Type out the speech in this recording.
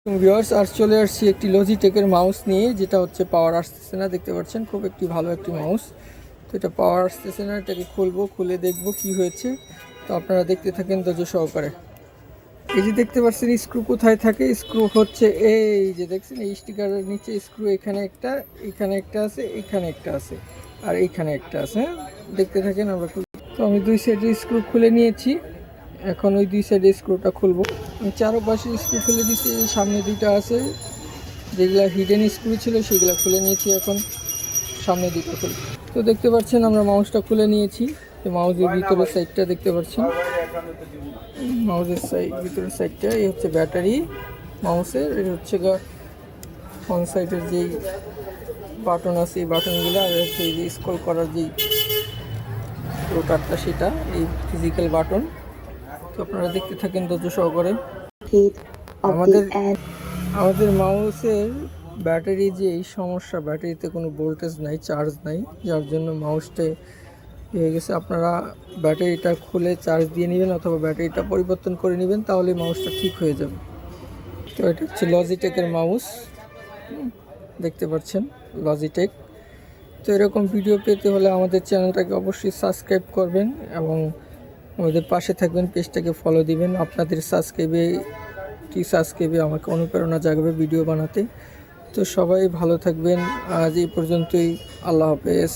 Viewers আর চলে আসছি একটি লজিটেকের মাউস নিয়ে, যেটা হচ্ছে পাওয়ার আসতেছে না। দেখতে পাচ্ছেন খুব একটি ভালো একটি মাউস। তো এটা পাওয়ার আসতেছে না, এটাকে খুলবো, খুলে দেখব কি হয়েছে। তো আপনারা দেখতে থাকেন ধৈর্য সহকারে। এই যে দেখতে পাচ্ছেন স্ক্রু কোথায় থাকে, স্ক্রু হচ্ছে এই যে দেখছেন এই স্টিকারের নিচে স্ক্রু এখানে একটা আছে, এখানে একটা আছে, আর এইখানে একটা আছে। হ্যাঁ, দেখতে থাকেন আমরা। তো আমি দুই সাইডে স্ক্রু খুলে নিয়েছি, এখন ওই দুই সাইডে স্ক্রুটা খুলবো। আমি চারপাশে স্ক্রু খুলে দিচ্ছি, সামনে দুইটা আছে যেগুলা হিডেন স্ক্রু ছিল সেগুলো খুলে নিয়েছি, এখন সামনে দুটো খুলব। তো দেখতে পাচ্ছেন আমরা মাউসটা খুলে নিয়েছি। তো মাউসের ভিতরের সাইডটা দেখতে পাচ্ছেন, মাউসের ভিতরের সাইডটা এই হচ্ছে ব্যাটারি মাউসের, এই হচ্ছে ফ্রন্ট সাইডের যেই বাটন আছে এই বাটনগুলো, আর হচ্ছে এই যে স্ক্রল করার যেই রোটারটা সেটা এই ফিজিক্যাল বাটন। তো আপনারা দেখতে থাকেন ধৈর্য সহকারে। আমাদের মাউসের ব্যাটারি যে এই সমস্যা, ব্যাটারিতে কোনো ভোল্টেজ নাই, চার্জ নাই, যার জন্য মাউসটা হয়ে গেছে। আপনারা ব্যাটারিটা খুলে চার্জ দিয়ে নেবেন অথবা ব্যাটারিটা পরিবর্তন করে নেবেন, তাহলে মাউসটা ঠিক হয়ে যাবে। তো এটা হচ্ছে লজিটেকের মাউস, দেখতে পাচ্ছেন লজিটেক। তো এরকম ভিডিও পেতে হলে আমাদের চ্যানেলটাকে অবশ্যই সাবস্ক্রাইব করবেন এবং আমাদের পাশে থাকবেন, পেজটাকে ফলো দিবেন। আপনাদের সাবস্ক্রাইবে আমাকে অনুপ্রেরণা জাগাবে ভিডিও বানাতে। তো সবাই ভালো থাকবেন, আজ এই পর্যন্তই, আল্লাহ হাফেজ।